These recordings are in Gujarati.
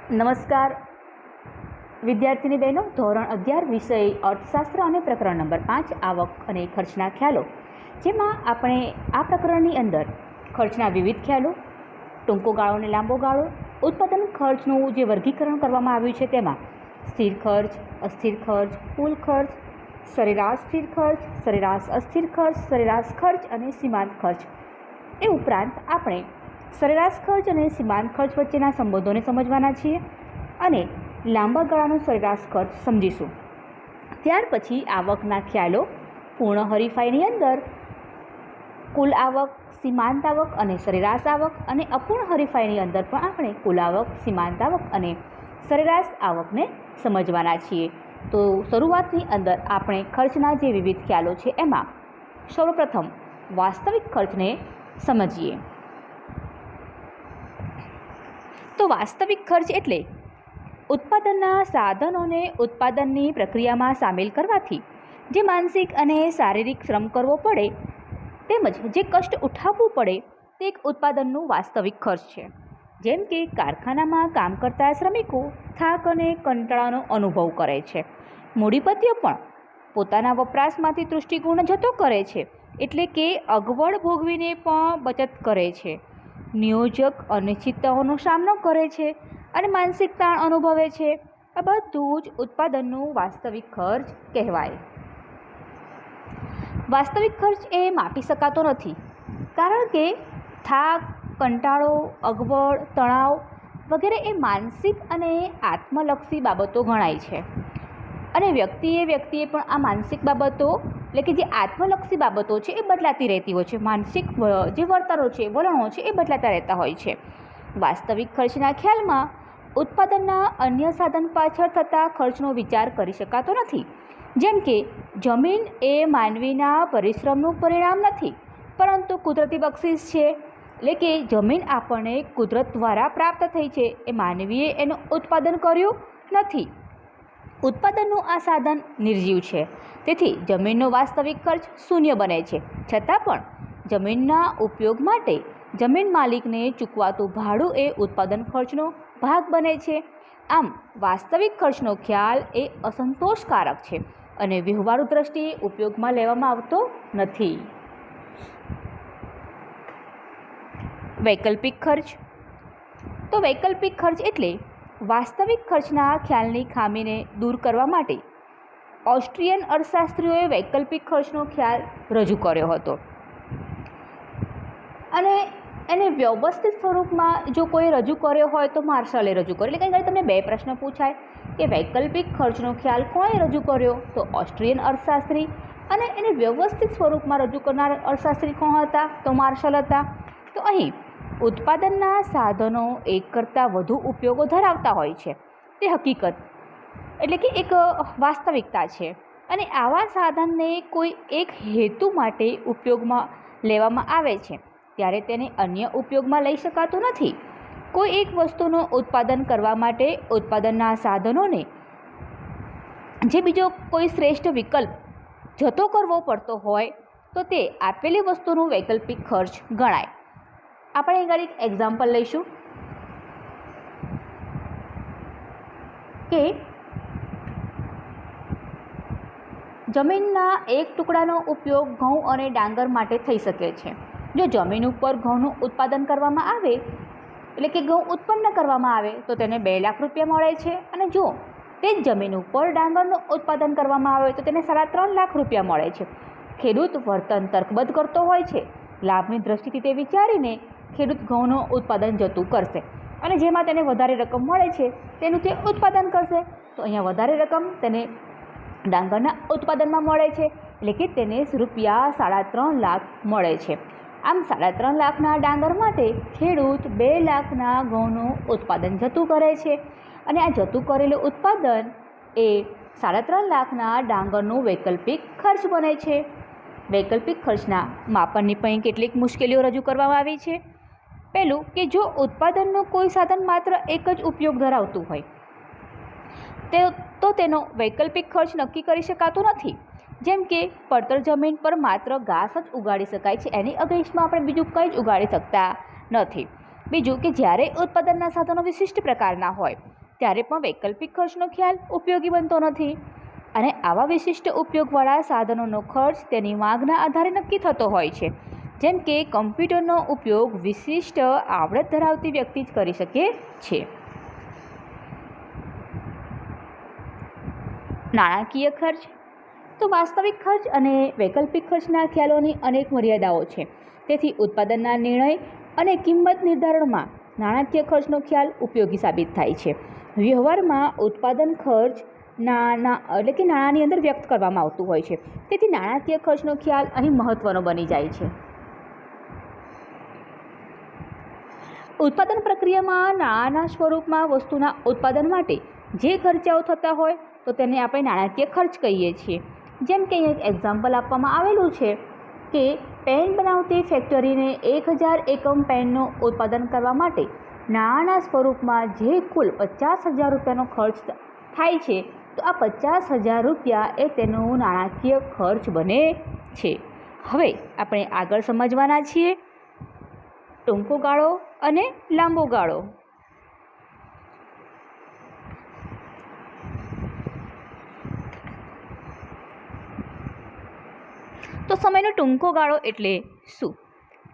નમસ્કાર વિદ્યાર્થીની બહેનો, ધોરણ 11 વિષય અર્થશાસ્ત્ર અને પ્રકરણ નંબર 5 આવક અને ખર્ચના ખ્યાલો, જેમાં આપણે આ પ્રકરણની અંદર ખર્ચના વિવિધ ખ્યાલો, ટૂંકો ગાળો અને લાંબો ગાળો, ઉત્પાદન ખર્ચનું જે વર્ગીકરણ કરવામાં આવ્યું છે તેમાં સ્થિર ખર્ચ, અસ્થિર ખર્ચ, કુલ ખર્ચ, સરેરાશ સ્થિર ખર્ચ, સરેરાશ અસ્થિર ખર્ચ, સરેરાશ ખર્ચ અને સીમાંત ખર્ચ, એ ઉપરાંત આપણે સરેરાશ ખર્ચ અને સીમાંત ખર્ચ વચ્ચેના સંબંધોને સમજવાના છીએ અને લાંબા ગાળાનો સરેરાશ ખર્ચ સમજીશું. ત્યાર પછી આવકના ખ્યાલો, પૂર્ણ હરીફાઈની અંદર કુલ આવક, સીમાંત આવક અને સરેરાશ આવક, અને અપૂર્ણ હરીફાઈની અંદર પણ આપણે કુલ આવક, સીમાંત આવક અને સરેરાશ આવકને સમજવાના છીએ. તો શરૂઆતની અંદર આપણે ખર્ચના જે વિવિધ ખ્યાલો છે એમાં સૌપ્રથમ વાસ્તવિક ખર્ચને સમજીએ. તો વાસ્તવિક ખર્ચ એટલે ઉત્પાદનના સાધનોને ઉત્પાદનની પ્રક્રિયામાં સામેલ કરવાથી જે માનસિક અને શારીરિક શ્રમ કરવો પડે તેમજ જે કષ્ટ ઉઠાવવું પડે તે એક ઉત્પાદનનું વાસ્તવિક ખર્ચ છે. જેમ કે કારખાનામાં કામ કરતા શ્રમિકો થાક અને કંટાળાનો અનુભવ કરે છે. મૂડીપતિઓ પણ પોતાના વપરાશમાંથી તૃષ્ટિગુણ જતો કરે છે, એટલે કે અગવડ ભોગવીને પણ બચત કરે છે. નિયોજક અનિશ્ચિતતાઓનો સામનો કરે છે અને માનસિક તાણ અનુભવે છે. આ બધું જ ઉત્પાદનનું વાસ્તવિક ખર્ચ કહેવાય. વાસ્તવિક ખર્ચ એ માપી શકાતો નથી, કારણ કે થાક, કંટાળો, અગવડ, તણાવ વગેરે એ માનસિક અને આત્મલક્ષી બાબતો ગણાય છે. અને વ્યક્તિએ પણ આ માનસિક બાબતો એટલે કે જે આત્મલક્ષી બાબતો છે એ બદલાતી રહેતી હોય છે. માનસિક જે વર્તનો છે, વલણો છે એ બદલાતા રહેતા હોય છે. વાસ્તવિક ખર્ચના ખ્યાલમાં ઉત્પાદનના અન્ય સાધન પાછળ થતા ખર્ચનો વિચાર કરી શકાતો નથી. જેમ કે જમીન એ માનવીના પરિશ્રમનું પરિણામ નથી, પરંતુ કુદરતી બક્ષિસ છે. એટલે કે જમીન આપણને કુદરત દ્વારા પ્રાપ્ત થઈ છે, એ માનવીએ એનું ઉત્પાદન કર્યું નથી. ઉત્પાદનનું આ સાધન નિર્જીવ છે, તેથી જમીનનો વાસ્તવિક ખર્ચ શૂન્ય બને છે. છતાં પણ જમીનના ઉપયોગ માટે જમીન માલિકને ચૂકવાતું ભાડું એ ઉત્પાદન ખર્ચનો ભાગ બને છે. આમ વાસ્તવિક ખર્ચનો ખ્યાલ એ અસંતોષકારક છે અને વ્યવહારુ દ્રષ્ટિએ ઉપયોગમાં લેવામાં આવતો નથી. વૈકલ્પિક ખર્ચ. તો વૈકલ્પિક ખર્ચ એટલે વાસ્તવિક ખર્ચના ખ્યાલની ખામીને દૂર કરવા માટે ઓસ્ટ્રિયન અર્થશાસ્ત્રીઓએ વૈકલ્પિક ખર્ચનો ખ્યાલ રજૂ કર્યો હતો. અને એને વ્યવસ્થિત સ્વરૂપમાં જો કોઈ રજૂ કર્યો હોય તો માર્શલે રજૂ કર્યો. એટલે કંઈ તમને બે પ્રશ્ન પૂછાય કે વૈકલ્પિક ખર્ચનો ખ્યાલ કોણે રજૂ કર્યો? તો ઓસ્ટ્રિયન અર્થશાસ્ત્રી. અને એને વ્યવસ્થિત સ્વરૂપમાં રજૂ કરનાર અર્થશાસ્ત્રી કોણ હતા? તો માર્શલ હતા. તો અહીં ઉત્પાદનના સાધનો એક કરતાં વધુ ઉપયોગો ધરાવતા હોય છે, તે હકીકત એટલે કે એક વાસ્તવિકતા છે. અને આવા સાધનને કોઈ એક હેતુ માટે ઉપયોગમાં લેવામાં આવે છે ત્યારે તેને અન્ય ઉપયોગમાં લઈ શકાતું નથી. કોઈ એક વસ્તુનું ઉત્પાદન કરવા માટે ઉત્પાદનના સાધનોને જે બીજો કોઈ શ્રેષ્ઠ વિકલ્પ જતો કરવો પડતો હોય તો તે આપેલી વસ્તુનું વૈકલ્પિક ખર્ચ ગણાય. આપણે અહીં એક એક્ઝામ્પલ લઈશું કે જમીનના એક ટુકડાનો ઉપયોગ ઘઉં અને ડાંગર માટે થઈ શકે છે. જો જમીન ઉપર ઘઉંનું ઉત્પાદન કરવામાં આવે એટલે કે ઘઉં ઉત્પન્ન કરવામાં આવે તો તેને 2 લાખ રૂપિયા મળે છે. અને જો તે જ જમીન ઉપર ડાંગરનું ઉત્પાદન કરવામાં આવે તો તેને 3.5 લાખ રૂપિયા મળે છે. ખેડૂત વર્તન તર્કબદ્ધ કરતો હોય છે. લાભની દ્રષ્ટિથી તે વિચારીને ખેડૂત ઘઉંનું ઉત્પાદન જતું કરશે અને જેમાં તેને વધારે રકમ મળે છે તેનું તે ઉત્પાદન કરશે. તો અહીંયા વધારે રકમ તેને ડાંગરના ઉત્પાદનમાં મળે છે, એટલે કે તેને રૂપિયા 3.5 લાખ મળે છે. આમ 3.5 લાખના ડાંગર માટે ખેડૂત 2 લાખના ઘઉંનું ઉત્પાદન જતું કરે છે. અને આ જતું કરેલું ઉત્પાદન એ 3.5 લાખના ડાંગરનું વૈકલ્પિક ખર્ચ બને છે. વૈકલ્પિક ખર્ચના માપનની પણ કેટલીક મુશ્કેલીઓ રજૂ કરવામાં આવી છે. પહેલું કે જો ઉત્પાદનનું કોઈ સાધન માત્ર એક જ ઉપયોગ ધરાવતું હોય તો તેનો વૈકલ્પિક ખર્ચ નક્કી કરી શકાતો નથી. જેમ કે પડતર જમીન પર માત્ર ઘાસ જ ઉગાડી શકાય છે, એની અગેન્સ્ટમાં આપણે બીજું કંઈ જ ઉગાડી શકતા નથી. બીજું કે જ્યારે ઉત્પાદનના સાધનો વિશિષ્ટ પ્રકારના હોય ત્યારે પણ વૈકલ્પિક ખર્ચનો ખ્યાલ ઉપયોગી બનતો નથી. અને આવા વિશિષ્ટ ઉપયોગવાળા સાધનોનો ખર્ચ તેની માંગના આધારે નક્કી થતો હોય છે. જેમ કે કમ્પ્યુટરનો ઉપયોગ વિશિષ્ટ આવડત ધરાવતી વ્યક્તિ જ કરી શકે છે. નાણાકીય ખર્ચ. તો વાસ્તવિક ખર્ચ અને વૈકલ્પિક ખર્ચના ખ્યાલોની અનેક મર્યાદાઓ છે. તેથી ઉત્પાદનના નિર્ણય અને કિંમત નિર્ધારણમાં નાણાકીય ખર્ચનો ખ્યાલ ઉપયોગી સાબિત થાય છે. વ્યવહારમાં ઉત્પાદન ખર્ચ નાણાંની અંદર વ્યક્ત કરવામાં આવતું હોય છે. તેથી નાણાકીય ખર્ચનો ખ્યાલ અહીં મહત્વનો બની જાય છે. ઉત્પાદન પ્રક્રિયામાં નાણાંના સ્વરૂપમાં વસ્તુના ઉત્પાદન માટે જે ખર્ચાઓ થતા હોય તો તેને આપણે નાણાકીય ખર્ચ કહીએ છીએ. જેમ કે અહીં એક એક્ઝામ્પલ આપવામાં આવેલું છે કે પેન બનાવતી ફેક્ટરીને 1000 એકમ પેનનું ઉત્પાદન કરવા માટે નાણાંના સ્વરૂપમાં જે કુલ 50,000 રૂપિયાનો ખર્ચ થાય છે તો આ 50,000 રૂપિયા એ તેનો નાણાકીય ખર્ચ બને છે. હવે આપણે આગળ સમજવાના છીએ ટૂંકો ગાળો અને લાંબો ગાળો. તો સમયનો ટૂંકો ગાળો એટલે શું?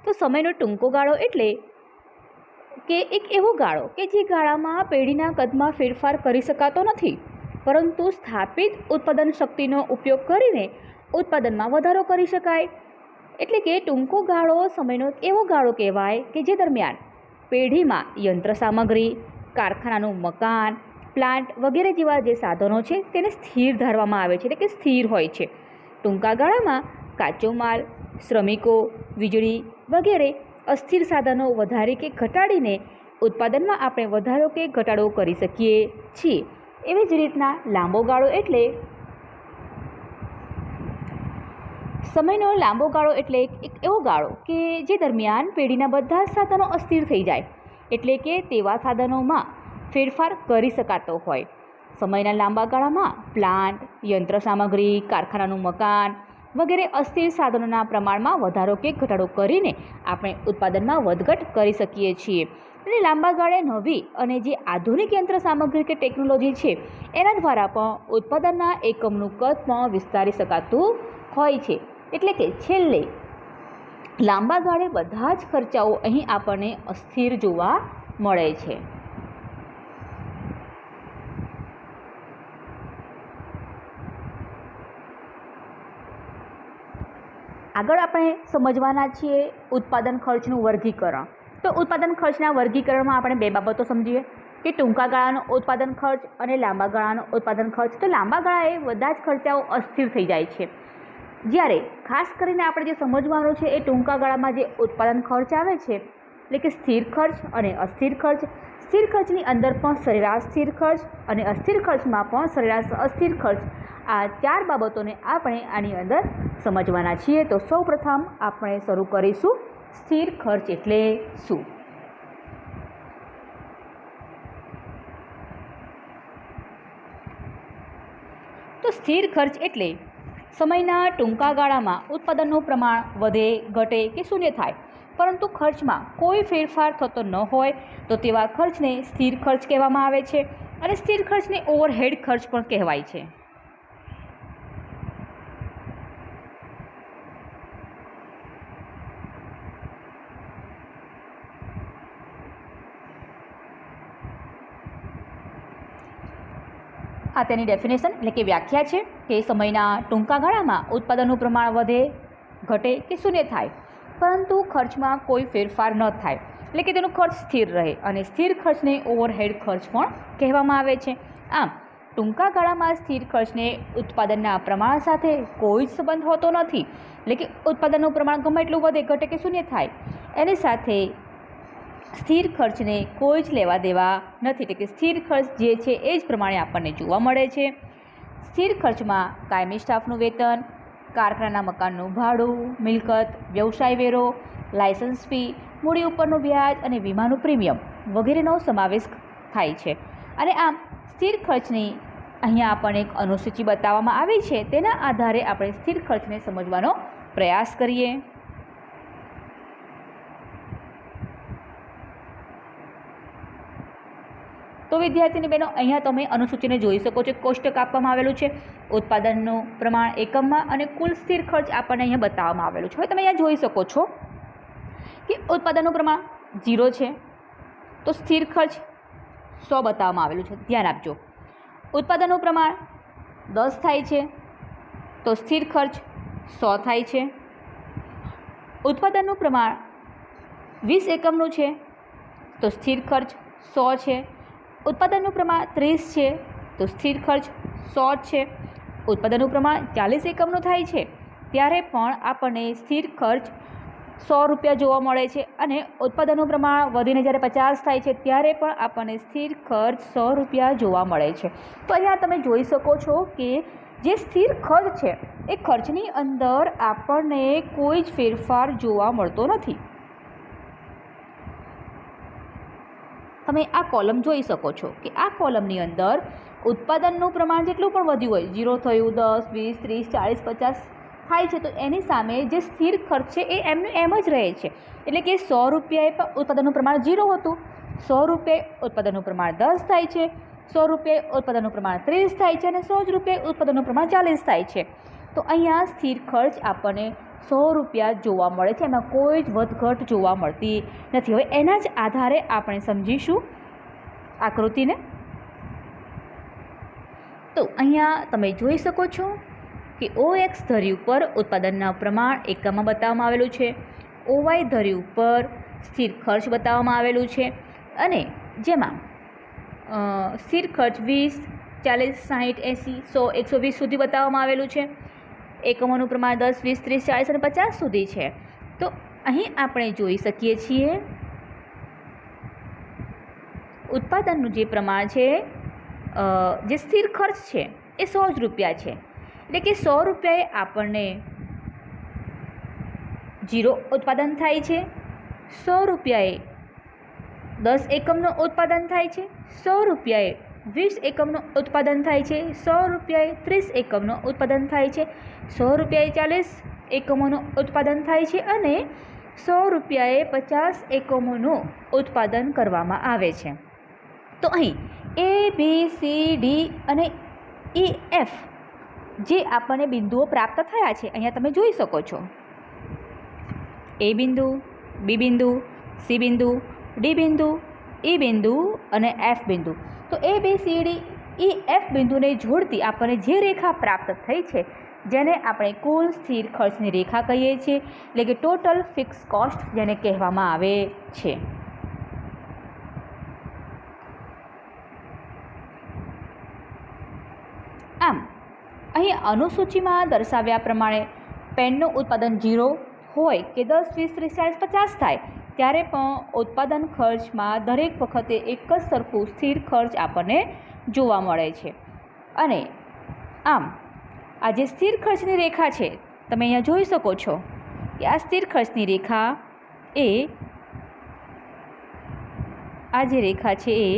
તો સમયનો ટૂંકો ગાળો એટલે કે એક એવો ગાળો કે જે ગાળામાં પેઢીના કદમાં ફેરફાર કરી શકાતો નથી, પરંતુ સ્થાપિત ઉત્પાદન શક્તિનો ઉપયોગ કરીને ઉત્પાદનમાં વધારો કરી શકાય. એટલે કે ટૂંકો ગાળો સમયનો એવો ગાળો કહેવાય કે જે દરમિયાન પેઢીમાં યંત્ર સામગ્રી, કારખાનાનું મકાન, પ્લાન્ટ વગેરે જેવા જે સાધનો છે તેને સ્થિર ધારવામાં આવે છે, એટલે કે સ્થિર હોય છે. ટૂંકા ગાળામાં કાચો માલ, શ્રમિકો, વીજળી વગેરે અસ્થિર સાધનો વધારી કે ઘટાડીને ઉત્પાદનમાં આપણે વધારો કે ઘટાડો કરી શકીએ છીએ. એવી જ રીતના લાંબો ગાળો એટલે સમયનો લાંબો ગાળો એટલે એક એવો ગાળો કે જે દરમિયાન પેઢીના બધા જ સાધનો અસ્થિર થઈ જાય, એટલે કે તેવા સાધનોમાં ફેરફાર કરી શકાતો હોય. સમયના લાંબા ગાળામાં પ્લાન્ટ, યંત્ર સામગ્રી, કારખાનાનું મકાન વગેરે અસ્થિર સાધનોના પ્રમાણમાં વધારો કે ઘટાડો કરીને આપણે ઉત્પાદનમાં વધઘટ કરી શકીએ છીએ. અને લાંબા ગાળે નવી અને જે આધુનિક યંત્ર સામગ્રી કે ટેકનોલોજી છે એના દ્વારા પણ ઉત્પાદનના એકમનું કદ પણ વિસ્તારી શકાતું હોય છે. એટલે કે છેલ્લે લાંબા ગાળે બધા જ ખર્ચાઓ અહીં આપણને અસ્થિર જોવા મળે છે. આગળ આપણે સમજવાના છીએ ઉત્પાદન ખર્ચનું વર્ગીકરણ. તો ઉત્પાદન ખર્ચના વર્ગીકરણમાં આપણે બે બાબતો સમજીએ કે ટૂંકા ગાળાનો ઉત્પાદન ખર્ચ અને લાંબા ગાળાનો ઉત્પાદન ખર્ચ. તો લાંબા ગાળાએ બધા જ ખર્ચાઓ અસ્થિર થઈ જાય છે, જ્યારે ખાસ કરીને આપણે જે સમજવાનું છે એ ટૂંકા ગાળામાં જે ઉત્પાદન ખર્ચ આવે છે એટલે કે સ્થિર ખર્ચ અને અસ્થિર ખર્ચ. સ્થિર ખર્ચની અંદર પણ સરેરાશ સ્થિર ખર્ચ અને અસ્થિર ખર્ચમાં પણ સરેરાશ અસ્થિર ખર્ચ, આ ચાર બાબતોને આપણે આની અંદર સમજવાના છીએ. તો સૌપ્રથમ આપણે શરૂ કરીશું સ્થિર ખર્ચ એટલે શું. તો સ્થિર ખર્ચ એટલે સમયના ટૂંકા ગાળામાં ઉત્પાદનનું પ્રમાણ વધે, ઘટે કે શૂન્ય થાય, પરંતુ ખર્ચમાં કોઈ ફેરફાર થતો ન હોય તો તેવા ખર્ચને સ્થિર ખર્ચ કહેવામાં આવે છે. અને સ્થિર ખર્ચને ઓવરહેડ ખર્ચ પણ કહેવાય છે. આ તેની ડેફિનેશન એટલે કે વ્યાખ્યા છે કે સમયના ટૂંકા ગાળામાં ઉત્પાદનનું પ્રમાણ વધે, ઘટે કે શૂન્ય થાય, પરંતુ ખર્ચમાં કોઈ ફેરફાર ન થાય, એટલે કે તેનો ખર્ચ સ્થિર રહે. અને સ્થિર ખર્ચને ઓવરહેડ ખર્ચ પણ કહેવામાં આવે છે. આમ ટૂંકા ગાળામાં સ્થિર ખર્ચને ઉત્પાદનના પ્રમાણ સાથે કોઈ જ સંબંધ હોતો નથી, એટલે કે ઉત્પાદનનું પ્રમાણ ગમે એટલું વધે, ઘટે કે શૂન્ય થાય એની સાથે સ્થિર ખર્ચને કોઈ જ લેવા દેવા નથી. એટલે કે સ્થિર ખર્ચ જે છે એ જ પ્રમાણે આપણને જોવા મળે છે. સ્થિર ખર્ચમાં કાયમી સ્ટાફનું વેતન, કારખાનાના મકાનનું ભાડું, મિલકત, વ્યવસાય વેરો, લાયસન્સ ફી, મૂડી ઉપરનું વ્યાજ અને વીમાનું પ્રીમિયમ વગેરેનો સમાવેશ થાય છે. અને આમ સ્થિર ખર્ચની અહીંયા આપણને એક અનુસૂચિ બતાવવામાં આવી છે, તેના આધારે આપણે સ્થિર ખર્ચને સમજવાનો પ્રયાસ કરીએ. તો તો વિદ્યાર્થીની બહેનો અહીંયા તમે અનુસૂચિને જોઈ શકો છો, કોષ્ટક આપવામાં આવેલું છે, ઉત્પાદનનું પ્રમાણ એકમમાં અને કુલ સ્થિર ખર્ચ આપણને અહીંયા બતાવવામાં આવેલું છે. હવે તમે અહીંયા જોઈ શકો છો કે ઉત્પાદનનું પ્રમાણ 0 છે તો સ્થિર ખર્ચ 100 બતાવવામાં આવેલું છે. ધ્યાન આપજો. ઉત્પાદનનું પ્રમાણ 10 થાય છે તો સ્થિર ખર્ચ 100 થાય છે. ઉત્પાદનનું પ્રમાણ 20 એકમનું છે તો સ્થિર ખર્ચ 100 છે. ઉત્પાદનનું પ્રમાણ 30 છે તો સ્થિર ખર્ચ 100 છે. ઉત્પાદનનું પ્રમાણ 40 એકમનું થાય છે ત્યારે પણ આપણને સ્થિર ખર્ચ 100 રૂપિયા જોવા મળે છે અને ઉત્પાદનનું પ્રમાણ વધીને જ્યારે 50 થાય છે ત્યારે પણ આપણને સ્થિર ખર્ચ 100 રૂપિયા જોવા મળે છે. તો અહીંયા તમે જોઈ શકો છો કે જે સ્થિર ખર્ચ છે એ ખર્ચની અંદર આપણને કોઈ જ ફેરફાર જોવા મળતો નથી. તમે આ કોલમ જોઈ શકો છો કે આ કોલમની અંદર ઉત્પાદનનું પ્રમાણ જેટલું પણ વધ્યું હોય, 0 થયું, 10, 20, 30, 40, 50 થાય છે તો એની સામે જે સ્થિર ખર્ચ છે એ એમનું એમ જ રહે છે. એટલે કે 100 રૂપિયાએ પણ ઉત્પાદનનું પ્રમાણ 0 હતું, 100 રૂપિયાએ ઉત્પાદનનું પ્રમાણ 10 થાય છે, 100 રૂપિયાએ ઉત્પાદનનું પ્રમાણ 30 થાય છે અને 100 રૂપિયાએ ઉત્પાદનનું પ્રમાણ 40 થાય છે. તો અહીંયા સ્થિર ખર્ચ આપણને 100 રૂપિયા જોવા મળે છે, એમાં કોઈ જ વધઘટ જોવા મળતી નથી. હવે એના જ આધારે આપણે સમજીશું આકૃતિને. તો અહીંયા તમે જોઈ શકો છો કે OX ધરી ઉપર ઉત્પાદનના પ્રમાણ એકમમાં બતાવવામાં આવેલું છે, OY ધરી ઉપર સ્થિર ખર્ચ બતાવવામાં આવેલું છે અને જેમાં સ્થિર ખર્ચ 20, 40, 60, 80, 100, 120 સુધી બતાવવામાં આવેલું છે. એકમોનું પ્રમાણ 10, 20, 30, 40 અને 50 સુધી છે. તો અહીં આપણે જોઈ શકીએ છીએ ઉત્પાદનનું જે પ્રમાણ છે, જે સ્થિર ખર્ચ છે એ 100 જ રૂપિયા છે. એટલે કે 100 રૂપિયાએ આપણને 0 ઉત્પાદન થાય છે, 100 રૂપિયાએ 10 એકમનું ઉત્પાદન થાય છે, 100 રૂપિયાએ 20 એકમનું ઉત્પાદન થાય છે, 100 રૂપિયાએ 30 એકમનું ઉત્પાદન થાય છે, 100 રૂપિયાએ 40 એકમોનું ઉત્પાદન થાય છે અને 100 રૂપિયાએ 50 એકમોનું ઉત્પાદન કરવામાં આવે છે. તો અહીં ABCD અને EF જે આપણને બિંદુઓ પ્રાપ્ત થયા છે અહીંયા તમે જોઈ શકો છો. A બિંદુ, B બિંદુ, C બિંદુ, D બિંદુ, E બિંદુ અને F બિંદુ. તો ABCD EF બિંદુને જોડતી આપણને જે રેખા પ્રાપ્ત થઈ છે જેને આપણે કુલ સ્થિર ખર્ચની રેખા કહીએ છીએ, એટલે કે ટોટલ ફિક્સ કોસ્ટ જેને કહેવામાં આવે છે. આમ અહીં અનુસૂચિમાં દર્શાવ્યા પ્રમાણે પેનનું ઉત્પાદન 0 હોય કે 10, 20, 30, 40, 50 થાય ત્યારે પણ ઉત્પાદન ખર્ચમાં દરેક વખતે એક જ સરખું સ્થિર ખર્ચ આપણને જોવા મળે છે. અને આમ આ જે સ્થિર ખર્ચની રેખા છે તમે અહીંયા જોઈ શકો છો કે આ સ્થિર ખર્ચની રેખા એ આ જે રેખા છે એ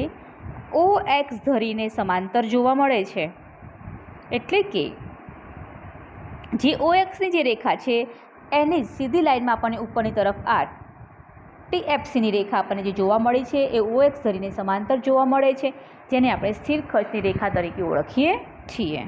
OX ધરીને સમાંતર જોવા મળે છે. એટલે કે જે OXની જે રેખા છે એની સીધી લાઇનમાં આપણને ઉપરની તરફ આ TFCની રેખા આપણને જે જોવા મળી છે એ OX ધરીને સમાંતર જોવા મળે છે, જેને આપણે સ્થિર ખર્ચની રેખા તરીકે ઓળખીએ છીએ.